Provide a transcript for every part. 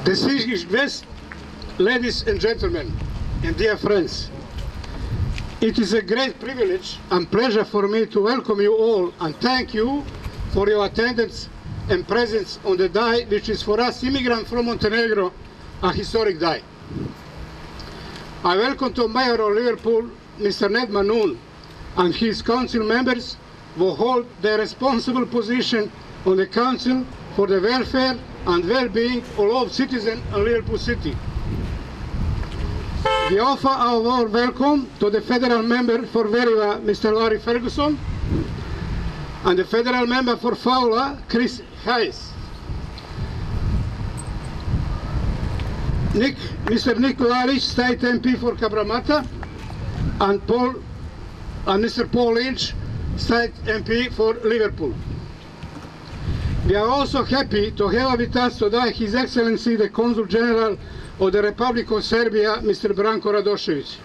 Distinguished guests, ladies and gentlemen, and dear friends, it is a great privilege and pleasure for me to welcome you all and thank you for your attendance and presence on the day, which is for us immigrants from Montenegro, a historic day. I welcome to Mayor of Liverpool, Mr. Ned Manoon, and his council members who hold the responsible position on the council for the welfare and well-being of all citizens of Liverpool City. We offer our warm welcome to the federal member for Veriva, Mr. Larry Ferguson, and the federal member for Fowler, Chris Hayes. Mr. Nick Lalish, State MP for Cabramatta, and Mr. Paul Lynch, State MP for Liverpool. We are also happy to have with us today His Excellency the Consul General of the Republic of Serbia, Mr. Branko Radošević.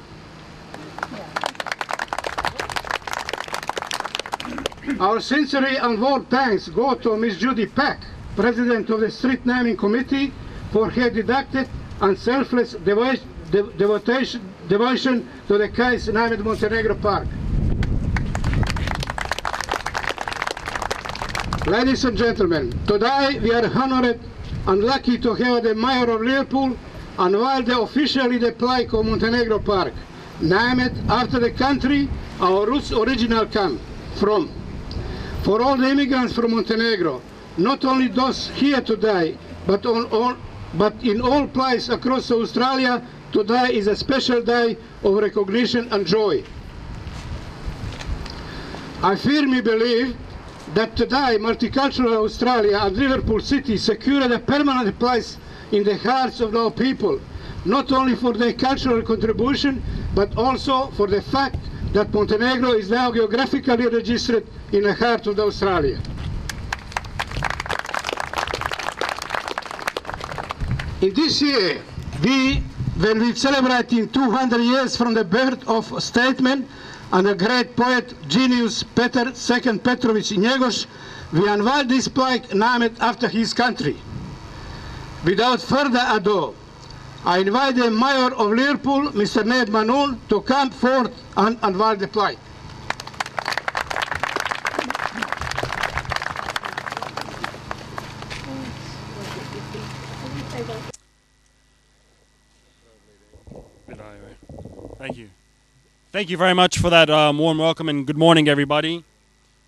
Our sincere and warm thanks go to Ms. Judy Pack, President of the Street Naming Committee, for her deducted and selfless devotion to the case named Montenegro Park. Ladies and gentlemen, today we are honored and lucky to have the Mayor of Liverpool unveil the officially the plaque of Montenegro Park, named after the country our roots originally come from. For all the immigrants from Montenegro, not only those here today, but in all places across Australia, today is a special day of recognition and joy. I firmly believe that today multicultural Australia and Liverpool City secured a permanent place in the hearts of our people, not only for their cultural contribution, but also for the fact that Montenegro is now geographically registered in the heart of Australia. In this year, when we celebrating 200 years from the birth of statesman and the great poet, genius Petar II Petrović Njegoš, we unveil this plaque named after his country. Without further ado, I invite the Mayor of Liverpool, Mr. Ned Manoon, to come forth and unveil the plaque. Thank you. Thank you very much for that warm welcome and good morning, everybody.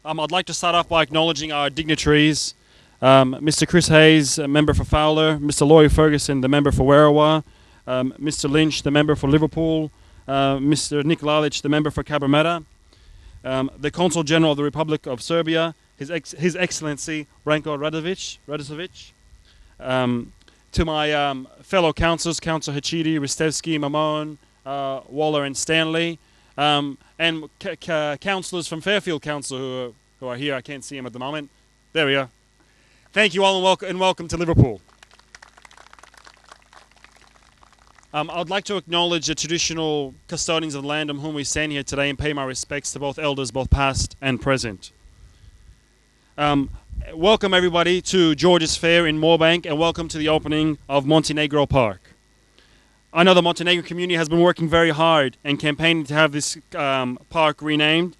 I'd like to start off by acknowledging our dignitaries. Mr. Chris Hayes, member for Fowler, Mr. Laurie Ferguson, the member for Werriwa, Mr. Lynch, the member for Liverpool, Mr. Nick Lalić, the member for Cabramatta, the Consul General of the Republic of Serbia, His Excellency Branko Radošević, to my fellow councillors, Councillor Hachidi, Ristevski, Mamon, Waller and Stanley, and councillors from Fairfield Council who are here. I can't see them at the moment. There we are. Thank you all and welcome to Liverpool. I'd like to acknowledge the traditional custodians of the land on whom we stand here today and pay my respects to both elders, both past and present. Welcome everybody to George's Fair in Moorebank and welcome to the opening of Montenegro Park. I know the Montenegro community has been working very hard and campaigning to have this park renamed,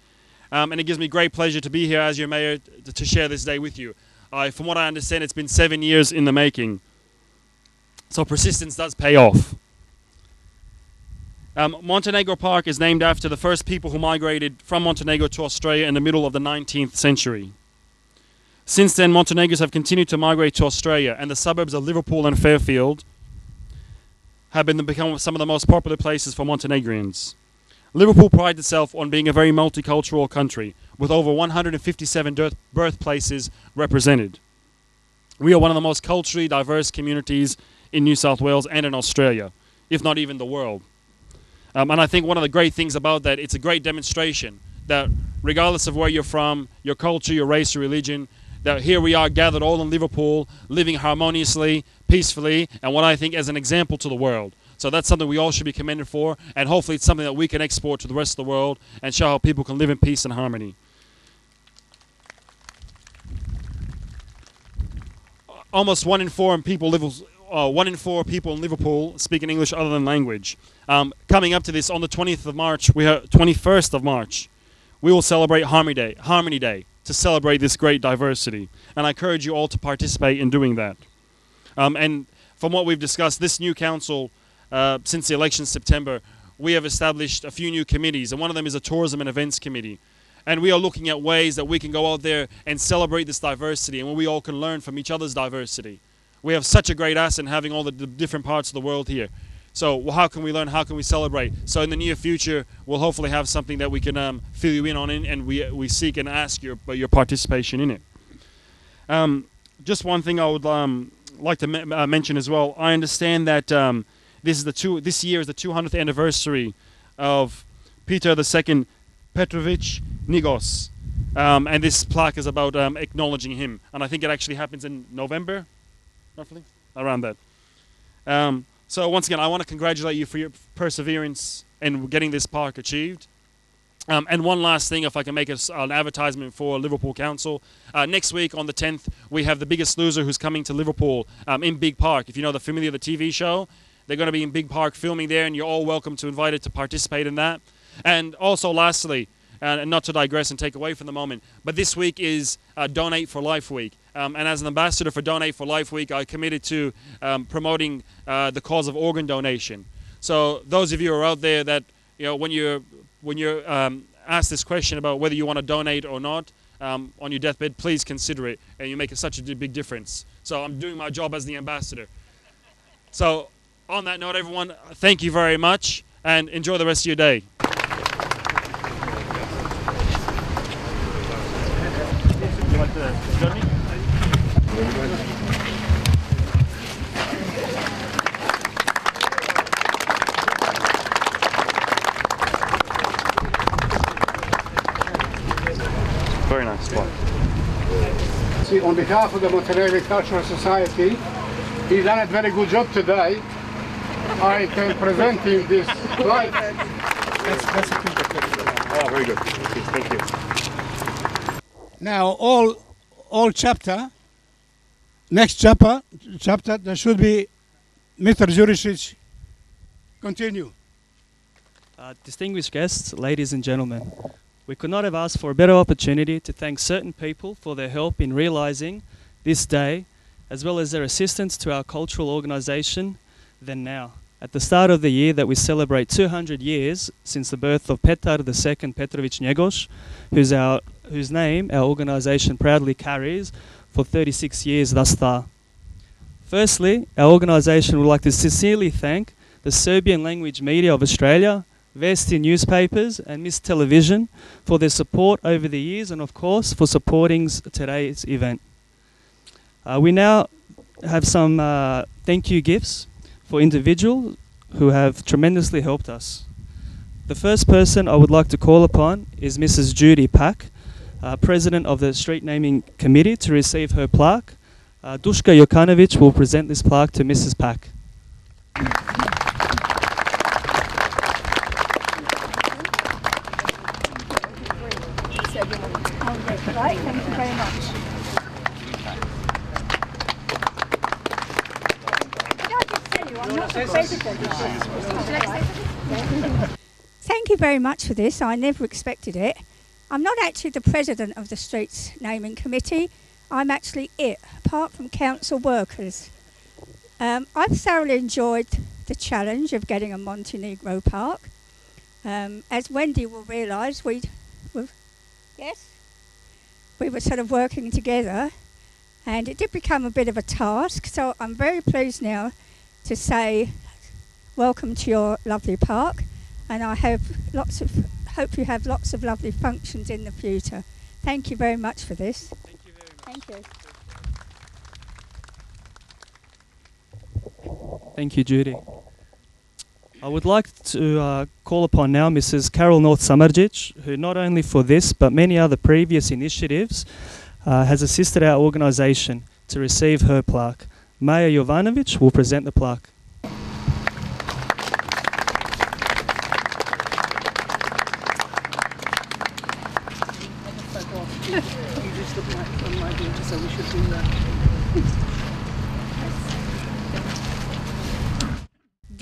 and it gives me great pleasure to be here as your mayor to share this day with you. From what I understand, it's been 7 years in the making, so persistence does pay off. Montenegro Park is named after the first people who migrated from Montenegro to Australia in the middle of the 19th century. Since then, Montenegrins have continued to migrate to Australia, and the suburbs of Liverpool and Fairfield have become some of the most popular places for Montenegrins. Liverpool prides itself on being a very multicultural country, with over 157 birthplaces represented. We are one of the most culturally diverse communities in New South Wales and in Australia, if not even the world. And I think one of the great things about that, it's a great demonstration that regardless of where you're from, your culture, your race, your religion, that here we are gathered all in Liverpool, living harmoniously, peacefully, and what I think as an example to the world. So that's something we all should be commended for, and hopefully it's something that we can export to the rest of the world and show how people can live in peace and harmony. Almost 1 in 4 people live 1 in 4 people in Liverpool speak an English other than language. Coming up to this, on the 20th of March, 21st of March, we will celebrate Harmony Day to celebrate this great diversity. And I encourage you all to participate in doing that. And from what we've discussed, this new council, since the election in September, we have established a few new committees, and one of them is a tourism and events committee. And we are looking at ways that we can go out there and celebrate this diversity, and where we all can learn from each other's diversity. We have such a great asset in having all the different parts of the world here. So how can we learn? How can we celebrate? So in the near future, we'll hopefully have something that we can fill you in on, and we seek and ask your participation in it. Just one thing I would like to mention as well. I understand that this year is the 200th anniversary of Peter II Petrovich Nigos, and this plaque is about acknowledging him. And I think it actually happens in November, roughly around that. So once again, I want to congratulate you for your perseverance in getting this park achieved. And one last thing, if I can make an advertisement for Liverpool Council. Next week on the 10th, we have The Biggest Loser who's coming to Liverpool in Big Park. If you know the TV show, they're going to be in Big Park filming there, and you're all welcome to invited to participate in that. And also lastly, and not to digress and take away from the moment, but this week is Donate for Life Week. And as an ambassador for Donate for Life Week, I committed to promoting the cause of organ donation. So those of you who are out there that, when you're asked this question about whether you want to donate or not on your deathbed, please consider it, and you make such a big difference. So I'm doing my job as the ambassador. So on that note, everyone, thank you very much, and enjoy the rest of your day. You want to join me? Very nice spot. See, on behalf of the Montenegro Cultural Society, he's done a very good job today. I can present him this slide. That's a picture. Oh, very good. Thank you. Now, all chapter, next chapter, there should be Mr. Juricic. Continue. Distinguished guests, ladies and gentlemen, we could not have asked for a better opportunity to thank certain people for their help in realising this day, as well as their assistance to our cultural organisation than now. At the start of the year that we celebrate 200 years since the birth of Petar II Petrovich Njegoš, whose name our organisation proudly carries for 36 years thus far. Firstly, our organisation would like to sincerely thank the Serbian language media of Australia, Vesti newspapers and Miss Television for their support over the years, and of course for supporting today's event. We now have some thank you gifts for individuals who have tremendously helped us. The first person I would like to call upon is Mrs. Judy Pack, President of the Street Naming Committee, to receive her plaque. Duška Jokanović will present this plaque to Mrs. Pack. Right, thank you very much. Thank you very much for this. I never expected it. I'm not actually the president of the Streets Naming Committee. I'm actually it, apart from council workers. I've thoroughly enjoyed the challenge of getting a Montenegro Park. As Wendy will realise, we were sort of working together, and it did become a bit of a task. So I'm very pleased now to say welcome to your lovely park, and I hope you have lots of lovely functions in the future. Thank you very much for this. Thank you very much. Thank you. Thank you, Judy. I would like to call upon now Mrs. Carol North Samardzic, who not only for this but many other previous initiatives has assisted our organisation to receive her plaque. Maja Jovanovic will present the plaque.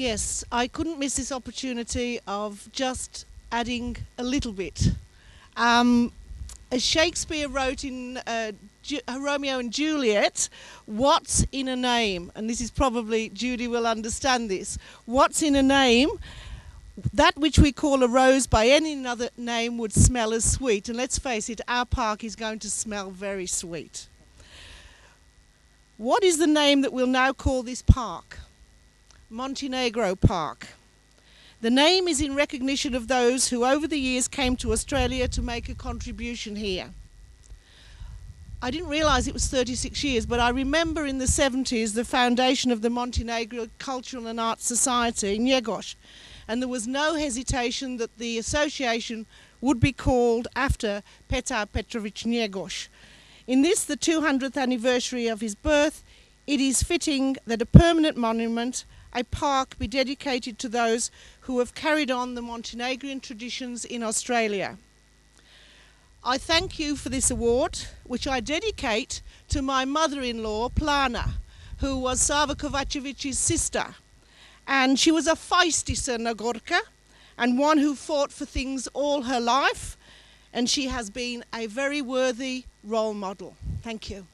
guests, I couldn't miss this opportunity of just adding a little bit. As Shakespeare wrote in Romeo and Juliet, what's in a name? And this is probably, Judy will understand this. What's in a name? That which we call a rose by any other name would smell as sweet. And let's face it, our park is going to smell very sweet. What is the name that we'll now call this park? Montenegro Park. The name is in recognition of those who over the years came to Australia to make a contribution here. I didn't realise it was 36 years, but I remember in the 70s the foundation of the Montenegro Cultural and Arts Society, Njegoš, and there was no hesitation that the association would be called after Petar Petrović Njegoš. In this, the 200th anniversary of his birth, it is fitting that a permanent monument, a park, be dedicated to those who have carried on the Montenegrin traditions in Australia. I thank you for this award, which I dedicate to my mother-in-law, Plana, who was Sava Kovacevic's sister. And she was a feisty Crnogorka and one who fought for things all her life, and she has been a very worthy role model. Thank you.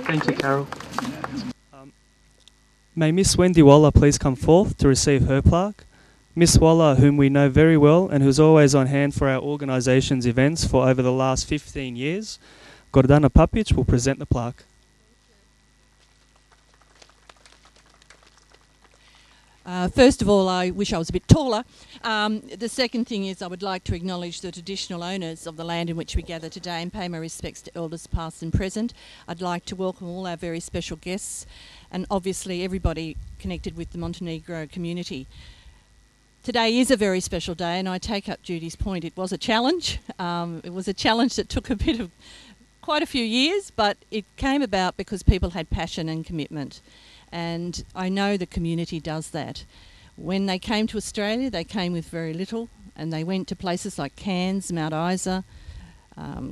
Thank you, Carol. May Miss Wendy Waller please come forth to receive her plaque. Miss Waller, whom we know very well and who's always on hand for our organisation's events for over the last 15 years, Gordana Papic will present the plaque. First of all, I wish I was a bit taller. The second thing is I would like to acknowledge the traditional owners of the land in which we gather today and pay my respects to elders past and present. I'd like to welcome all our very special guests and obviously everybody connected with the Montenegro community. Today is a very special day, and I take up Judy's point. It was a challenge. It was a challenge that took quite a few years, but it came about because people had passion and commitment. And I know the community does that. When they came to Australia, they came with very little, and they went to places like Cairns, Mount Isa,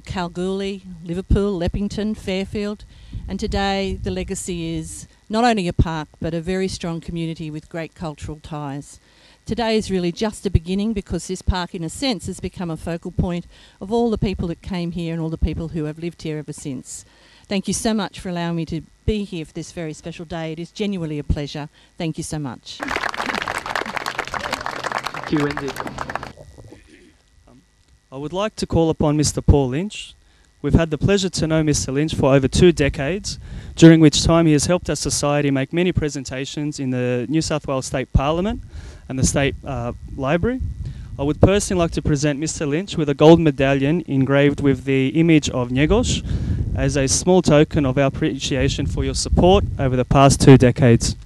Kalgoorlie, Liverpool, Leppington, Fairfield. And today the legacy is not only a park, but a very strong community with great cultural ties. Today is really just a beginning, because this park, in a sense, has become a focal point of all the people that came here and all the people who have lived here ever since. Thank you so much for allowing me to be here for this very special day. It is genuinely a pleasure. Thank you so much. Thank you, Wendy. I would like to call upon Mr. Paul Lynch. We've had the pleasure to know Mr. Lynch for over 2 decades, during which time he has helped our society make many presentations in the New South Wales State Parliament and the State Library. I would personally like to present Mr. Lynch with a gold medallion engraved with the image of Njegoš as a small token of our appreciation for your support over the past 2 decades.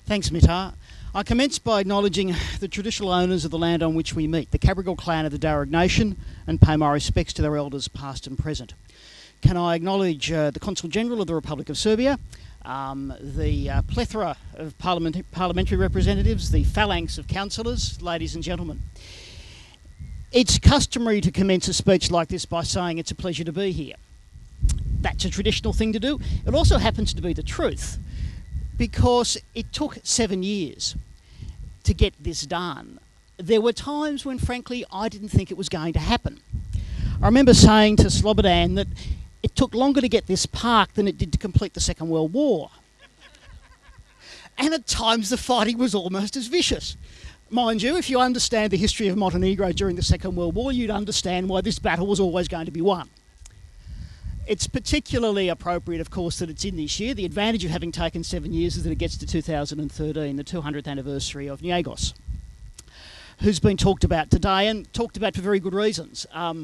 Thanks, Mitar. I commence by acknowledging the traditional owners of the land on which we meet, the Cabral clan of the Darug Nation, and pay my respects to their elders past and present. Can I acknowledge the Consul General of the Republic of Serbia, the plethora of parliamentary representatives, the phalanx of councillors, ladies and gentlemen. It's customary to commence a speech like this by saying it's a pleasure to be here. That's a traditional thing to do. It also happens to be the truth, because it took 7 years to get this done. There were times when, frankly, I didn't think it was going to happen. I remember saying to Slobodan that it took longer to get this park than it did to complete the Second World War. And at times the fighting was almost as vicious. Mind you, if you understand the history of Montenegro during the Second World War, you'd understand why this battle was always going to be won. It's particularly appropriate, of course, that it's in this year. The advantage of having taken 7 years is that it gets to 2013, the 200th anniversary of Njegoš, who's been talked about today, and talked about for very good reasons. A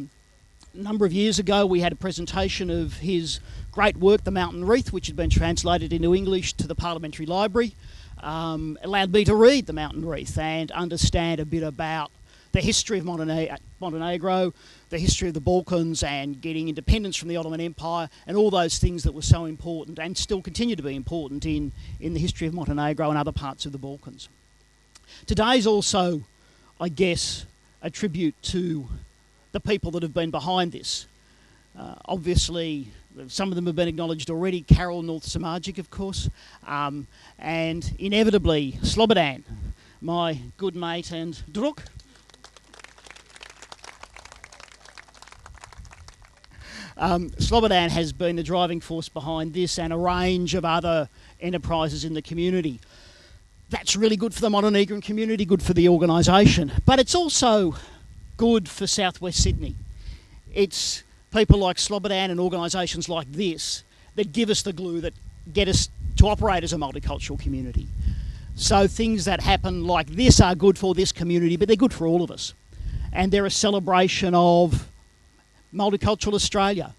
number of years ago, we had a presentation of his great work, The Mountain Wreath, which had been translated into English to the Parliamentary Library. Allowed me to read The Mountain Wreath and understand a bit about the history of Montenegro, the history of the Balkans and getting independence from the Ottoman Empire and all those things that were so important and still continue to be important in the history of Montenegro and other parts of the Balkans. Today's also, I guess, a tribute to the people that have been behind this. Obviously, some of them have been acknowledged already, Karol North Samardzic, of course, and inevitably Slobodan, my good mate and druk. Slobodan has been the driving force behind this and a range of other enterprises in the community. That's really good for the Montenegrin community, good for the organisation, but it's also good for southwest Sydney. It's people like Slobodan and organisations like this that give us the glue that get us to operate as a multicultural community. So things that happen like this are good for this community, but they're good for all of us. And they're a celebration of multicultural Australia.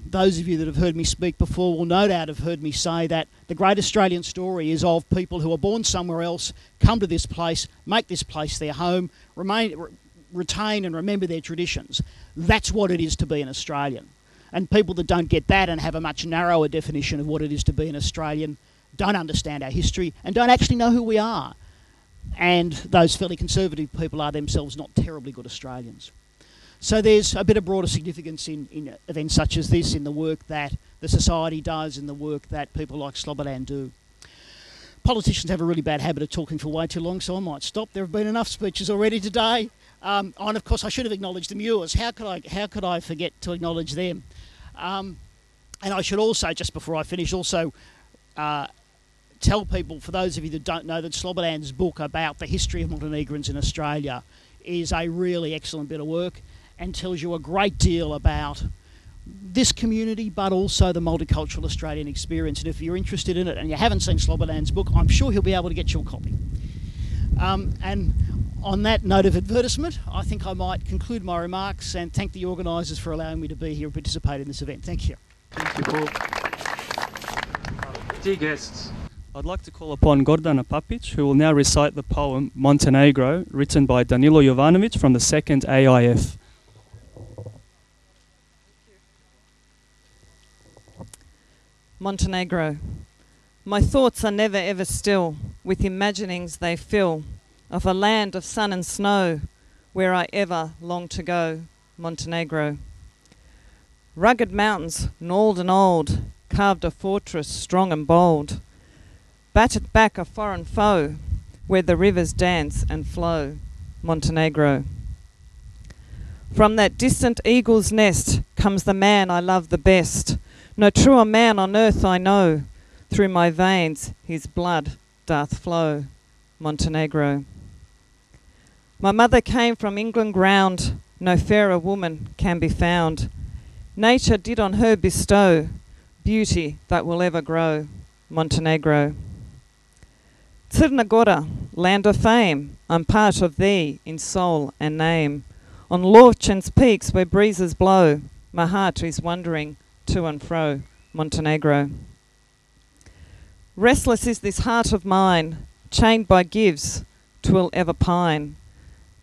Those of you that have heard me speak before will no doubt have heard me say that the great Australian story is of people who are born somewhere else, come to this place, make this place their home, retain and remember their traditions. That's what it is to be an Australian. And people that don't get that and have a much narrower definition of what it is to be an Australian don't understand our history and don't actually know who we are. And those fairly conservative people are themselves not terribly good Australians. So there's a bit of broader significance in events such as this, in the work that the society does, in the work that people like Slobodan do. Politicians have a really bad habit of talking for way too long, so I might stop. There have been enough speeches already today. And of course I should have acknowledged the Muirs. How could I forget to acknowledge them? And I should also, just before I finish, also tell people, for those of you that don't know, that Slobodan's book about the history of Montenegrins in Australia is a really excellent bit of work and tells you a great deal about this community, but also the multicultural Australian experience. And if you're interested in it and you haven't seen Slobodan's book, I'm sure he'll be able to get you a copy. And on that note of advertisement, I think I might conclude my remarks and thank the organisers for allowing me to be here and participate in this event. Thank you. Thank you, Paul. Dear guests, I'd like to call upon Gordana Papic, who will now recite the poem Montenegro, written by Danilo Jovanovic from the 2nd AIF. Montenegro. My thoughts are never ever still, with imaginings they fill, of a land of sun and snow, where I ever long to go, Montenegro. Rugged mountains, gnarled and old, carved a fortress strong and bold, battered back a foreign foe, where the rivers dance and flow, Montenegro. From that distant eagle's nest comes the man I love the best. No truer man on earth I know, through my veins his blood doth flow, Montenegro. My mother came from England ground, no fairer woman can be found. Nature did on her bestow beauty that will ever grow, Montenegro. Crna Gora, land of fame, I'm part of thee in soul and name. On Lorchen's peaks where breezes blow, my heart is wandering to and fro, Montenegro. Restless is this heart of mine, chained by gifts, 'twill ever pine,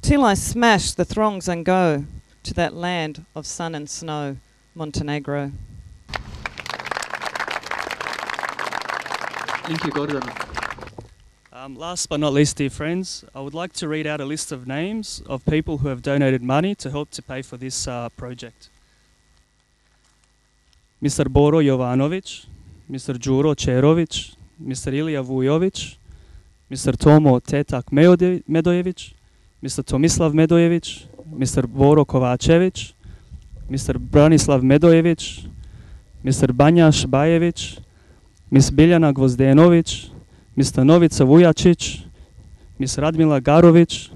till I smash the throngs and go to that land of sun and snow, Montenegro. thank you, Gordon. Last but not least, dear friends, I would like to read out a list of names of people who have donated money to help to pay for this project. Mr. Boro Jovanovic, Mr. Đuro Čerović, Mr. Ilija Vujović, Mr. Tomo Tetak Medojević, Mr. Tomislav Medojević, Mr. Boro Kovačević, Mr. Branislav Medojević, Mr. Banjaš Bajević, Miss Biljana Gvozdenović, Mr. Novica Vujačić, Miss Radmila Garović,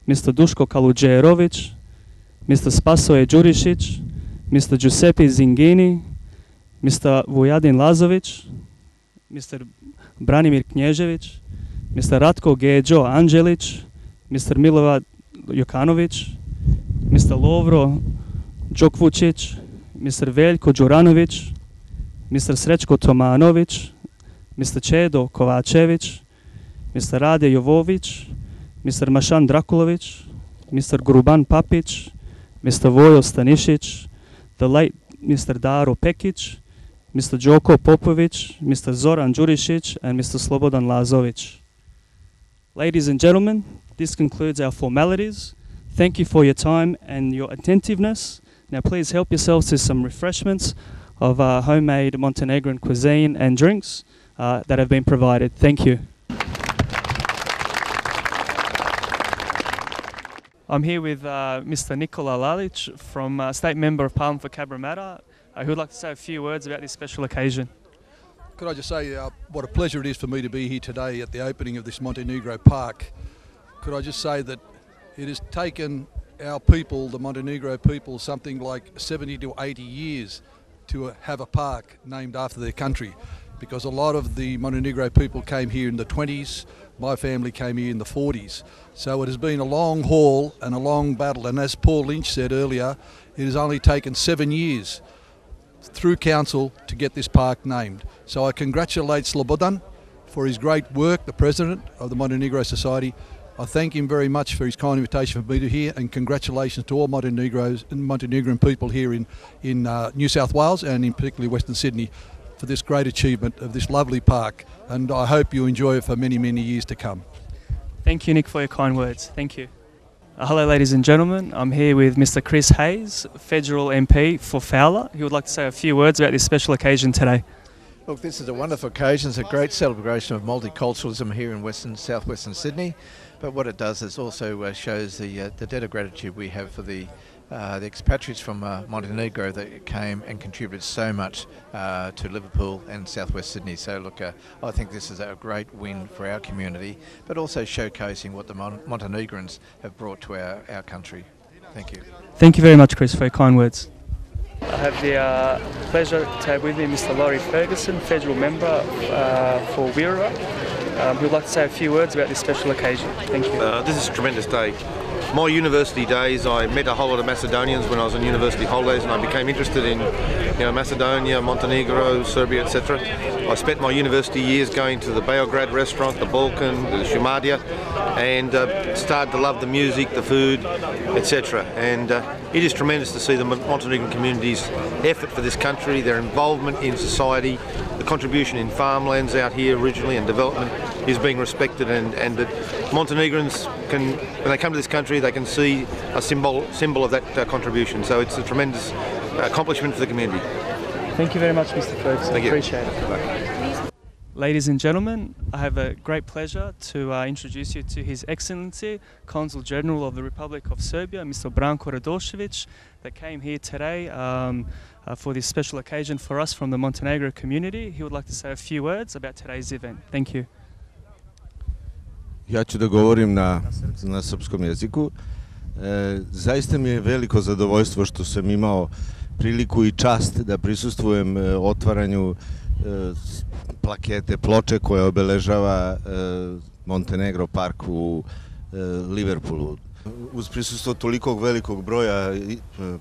Mr. Duško Kaludžerović, Mr. Spasoje Đurišić, Mr. Giuseppe Zingini, Mr. Vujadin Lazović, Mr. Branimir Knježević, Mr. Ratko Geđo Anđelić, Mr. Milorad Jokanović, Mr. Lovro Đokvučić, Mr. Veljko Đuranović, Mr. Srećko Tomanović, Mr. Čedo Kovačević, Mr. Rade Jovović, Mr. Mašan Drakulović, Mr. Gruban Papic, Mr. Vojo Stanišić, the late Mr. Daro Pekic, Mr. Joko Popovic, Mr. Zoran Đurišić, and Mr. Slobodan Lazovic. Ladies and gentlemen, this concludes our formalities. Thank you for your time and your attentiveness. Now please help yourselves to some refreshments of homemade Montenegrin cuisine and drinks that have been provided. Thank you. I'm here with Mr. Nikola Lalic, from State Member of Parliament for Cabramatta, who would like to say a few words about this special occasion. Could I just say what a pleasure it is for me to be here today at the opening of this Montenegro Park. Could I just say that it has taken our people, the Montenegro people, something like 70 to 80 years to have a park named after their country, because a lot of the Montenegro people came here in the 20s, my family came here in the 40s. So it has been a long haul and a long battle, and as Paul Lynch said earlier, it has only taken 7 years through council to get this park named. So I congratulate Slobodan for his great work, the president of the Montenegro Society. I thank him very much for his kind invitation for me to here, and congratulations to all Montenegrin people here in New South Wales and in particularly Western Sydney for this great achievement of this lovely park, and I hope you enjoy it for many, many years to come. Thank you, Nick, for your kind words. Thank you. Hello, ladies and gentlemen. I'm here with Mr. Chris Hayes, Federal MP for Fowler. He would like to say a few words about this special occasion today. Look, this is a wonderful occasion. It's a great celebration of multiculturalism here in southwestern Sydney. But what it does is also shows the debt of gratitude we have for the expatriates from Montenegro that came and contributed so much to Liverpool and southwest Sydney. So look, I think this is a great win for our community, but also showcasing what the Montenegrins have brought to our country. Thank you. Thank you very much, Chris, for your kind words. I have the pleasure to have with me Mr. Laurie Ferguson, Federal Member for Wirra, who would like to say a few words about this special occasion. Thank you. This is a tremendous day. My university days, I met a whole lot of Macedonians when I was on university holidays, and I became interested in Macedonia, Montenegro, Serbia, etc. I spent my university years going to the Beograd restaurant, the Balkan, the Shumadija, and started to love the music, the food, etc. And it is tremendous to see the Montenegrin community's effort for this country, their involvement in society, the contribution in farmlands out here originally and development is being respected, and that Montenegrins can, when they come to this country, they can see a symbol of that contribution. So it's a tremendous accomplishment for the community. Thank you very much, Mr. Ferguson. Thank you. Appreciate it. Ladies and gentlemen, I have a great pleasure to introduce you to His Excellency, Consul General of the Republic of Serbia, Mr. Branko Radošević, that came here today for this special occasion for us from the Montenegro community. He would like to say a few words about today's event. Thank you. Ja ću da govorim na srpskom jeziku. Zaista mi je veliko zadovoljstvo što sam imao priliku i čast da prisustvujem otvaranju plakete, ploče koja obeležava Montenegro Park u Liverpoolu. Uz prisustvo tolikog velikog broja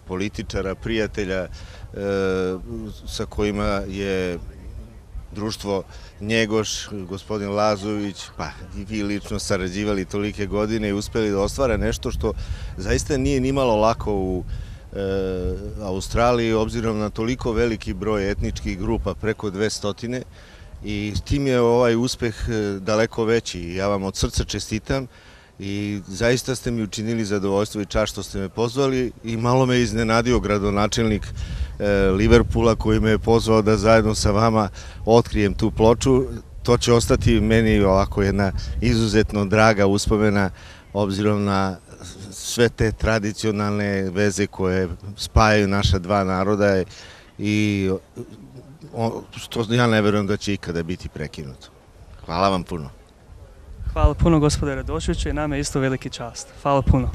političara, prijatelja sa kojima je društvo Njegoš, gospodin Lazović, pa i vi lično sarađivali tolike godine i uspeli da ostvare nešto što zaista nije nimalo lako u Australiji, obzirom na toliko veliki broj etničkih grupa, preko 200, i s tim je ovaj uspeh daleko veći. Ja vam od srca čestitam i zaista ste mi učinili zadovoljstvo i čast što ste me pozvali, i malo me iznenadio gradonačelnik Liverpoola koji me je pozvao da zajedno sa vama otkrijem tu ploču. To će ostati meni ovako jedna izuzetno draga uspomena, obzirom na sve te tradicionalne veze koje spajaju naša dva naroda i što ja ne verujem da će ikada biti prekinuto. Hvala vam puno. Hvala puno, gospodine Radoševiću, i nama je isto veliki čast. Hvala puno.